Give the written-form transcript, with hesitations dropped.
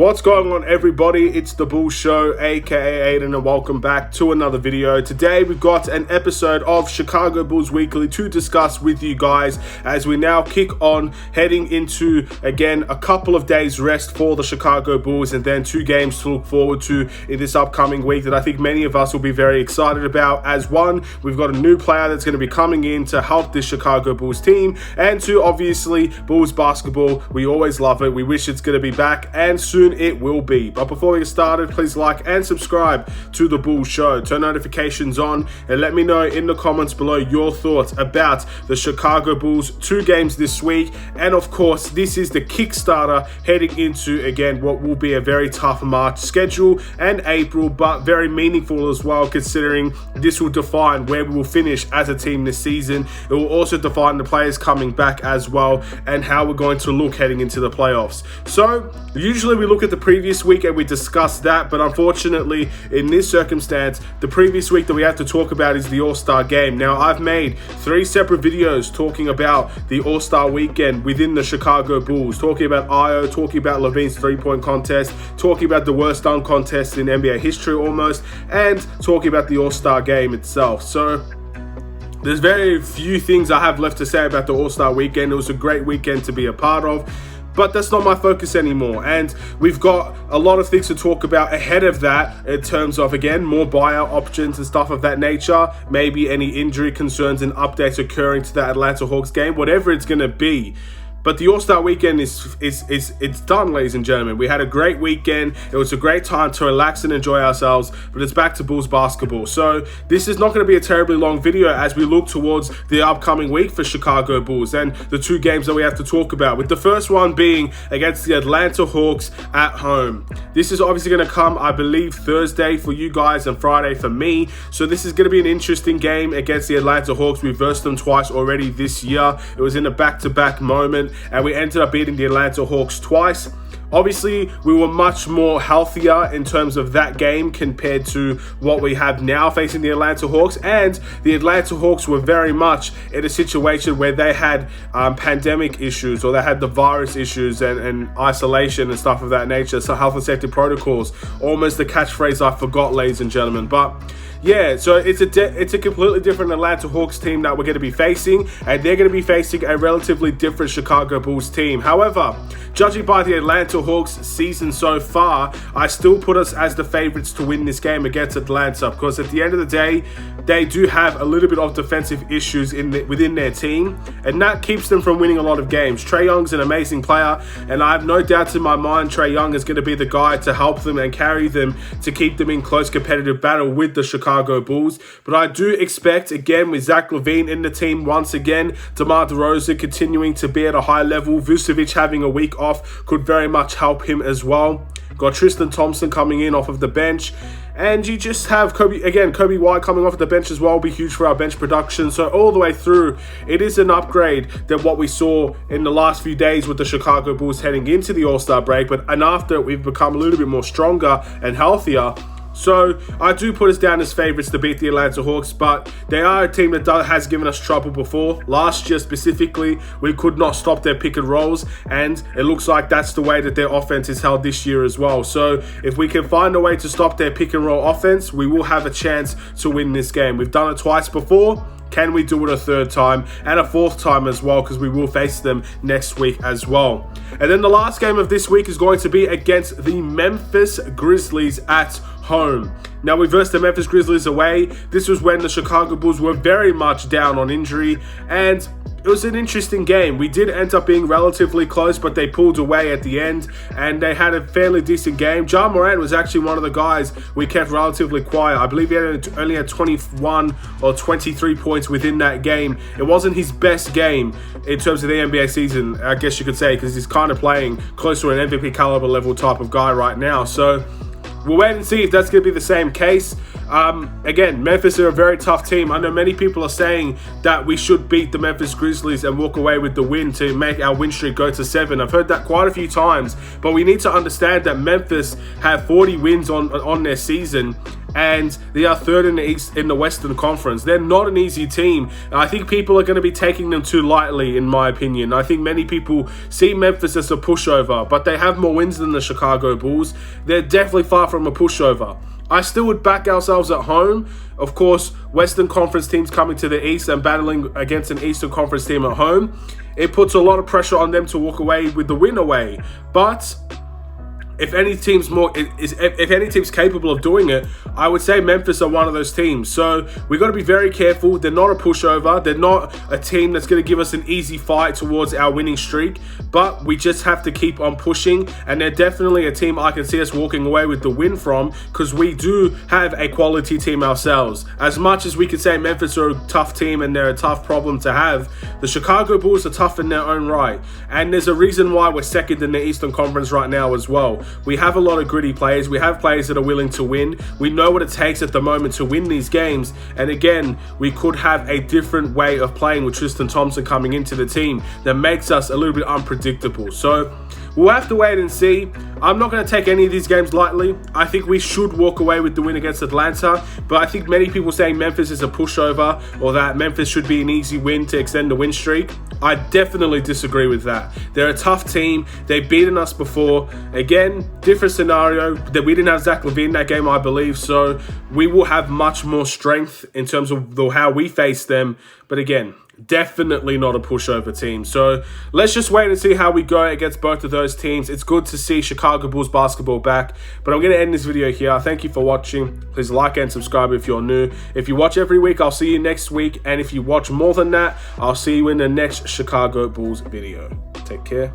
What's going on, everybody? It's the Bulls Show, aka Aiden, and welcome back to another video. Today we've got an episode of Chicago Bulls Weekly to discuss with you guys as we now kick on heading into, again, a couple of days rest for the Chicago Bulls and then 2 games to look forward to in this upcoming week that I think many of us will be very excited about. As one, we've got a new player that's going to be coming in to help this Chicago Bulls team, and 2, obviously, Bulls basketball. We always love it. We wish it's going to be back, and soon it will be. But before we get started, please like and subscribe to the Bulls Show. Turn notifications on and let me know in the comments below your thoughts about the Chicago Bulls 2 games this week. And of course, this is the Kickstarter heading into, again, what will be a very tough March schedule and April, but very meaningful as well, considering this will define where we will finish as a team this season. It will also define the players coming back as well and how we're going to look heading into the playoffs. So usually we look at the previous week and we discuss that, but unfortunately in this circumstance, the previous week that we have to talk about is the All-Star game. Now, I've made 3 separate videos talking about the All-Star weekend within the Chicago Bulls, talking about Io, talking about LaVine's 3-point contest, talking about the worst dunk contest in NBA history almost, and talking about the All-Star game itself. So there's very few things I have left to say about the All-Star weekend. It was a great weekend to be a part of, but that's not my focus anymore. And we've got a lot of things to talk about ahead of that in terms of, again, more buyout options and stuff of that nature, maybe any injury concerns and updates occurring to the Atlanta Hawks game, whatever it's going to be. But the All-Star weekend it's done, ladies and gentlemen. We had a great weekend. It was a great time to relax and enjoy ourselves, but it's back to Bulls basketball. So this is not going to be a terribly long video as we look towards the upcoming week for Chicago Bulls and the 2 games that we have to talk about, with the first one being against the Atlanta Hawks at home. This is obviously going to come, I believe, Thursday for you guys and Friday for me. So this is going to be an interesting game against the Atlanta Hawks. We versed them twice already this year. It was in a back-to-back moment, and we ended up beating the Atlanta Hawks twice. Obviously, we were much more healthier in terms of that game compared to what we have now facing the Atlanta Hawks. And the Atlanta Hawks were very much in a situation where they had pandemic issues, or they had the virus issues and isolation and stuff of that nature. So health and safety protocols, almost the catchphrase I forgot, ladies and gentlemen. But yeah, so it's a completely different Atlanta Hawks team that we're going to be facing, and they're going to be facing a relatively different Chicago Bulls team. However, judging by the Atlanta Hawks season so far, I still put us as the favorites to win this game against Atlanta, because at the end of the day, they do have a little bit of defensive issues within their team, and that keeps them from winning a lot of games. Trae Young's an amazing player, and I have no doubts in my mind Trae Young is going to be the guy to help them and carry them to keep them in close competitive battle with the Chicago Bulls. But I do expect, again, with Zach LaVine in the team once again, DeMar DeRozan continuing to be at a high level, Vucevic having a week off could very much help him as well. Got Tristan Thompson coming in off of the bench. And you just have Kobe White coming off the bench as well, will be huge for our bench production. So all the way through, it is an upgrade than what we saw in the last few days with the Chicago Bulls heading into the All-Star break. And after it, we've become a little bit more stronger and healthier. So I do put us down as favorites to beat the Atlanta Hawks, but they are a team that has given us trouble before. Last year specifically, we could not stop their pick and rolls, and it looks like that's the way that their offense is held this year as well. So if we can find a way to stop their pick and roll offense, we will have a chance to win this game. We've done it twice before. Can we do it a 3rd time and a 4th time as well, because we will face them next week as well. And then the last game of this week is going to be against the Memphis Grizzlies at home. Now, we versed the Memphis Grizzlies away. This was when the Chicago Bulls were very much down on injury, and it was an interesting game. We did end up being relatively close, but they pulled away at the end, and they had a fairly decent game. Ja Morant was actually one of the guys we kept relatively quiet. I believe he only had 21 or 23 points within that game. It wasn't his best game in terms of the NBA season, I guess you could say, because he's kind of playing close to an MVP caliber level type of guy right now. So we'll wait and see if that's going to be the same case. Again, Memphis are a very tough team. I know many people are saying that we should beat the Memphis Grizzlies and walk away with the win to make our win streak go to 7. I've heard that quite a few times, but we need to understand that Memphis have 40 wins on their season, and they are third in the Western Conference. They're not an easy team. I think people are going to be taking them too lightly, in my opinion. I think many people see Memphis as a pushover, but they have more wins than the Chicago Bulls. They're definitely far from a pushover. I still would back ourselves at home. Of course, Western Conference teams coming to the East and battling against an Eastern Conference team at home, it puts a lot of pressure on them to walk away with the win away. But if any team's capable of doing it, I would say Memphis are one of those teams. So we got to be very careful. They're not a pushover. They're not a team that's going to give us an easy fight towards our winning streak. But we just have to keep on pushing. And they're definitely a team I can see us walking away with the win from, because we do have a quality team ourselves. As much as we could say Memphis are a tough team and they're a tough problem to have, the Chicago Bulls are tough in their own right. And there's a reason why we're second in the Eastern Conference right now as well. We have a lot of gritty players. We have players that are willing to win. We know what it takes at the moment to win these games. And again, we could have a different way of playing with Tristan Thompson coming into the team that makes us a little bit unpredictable. So we'll have to wait and see. I'm not going to take any of these games lightly. I think we should walk away with the win against Atlanta, but I think many people saying Memphis is a pushover or that Memphis should be an easy win to extend the win streak. I definitely disagree with that. They're a tough team. They've beaten us before. Again, different scenario. That we didn't have Zach LaVine in that game, I believe, so we will have much more strength in terms of how we face them. But again, definitely not a pushover team. So let's just wait and see how we go against both of those teams. It's good to see Chicago Bulls basketball back, but I'm going to end this video here. Thank you for watching. Please like and subscribe if you're new. If you watch every week, I'll see you next week. And if you watch more than that, I'll see you in the next Chicago Bulls video. Take care.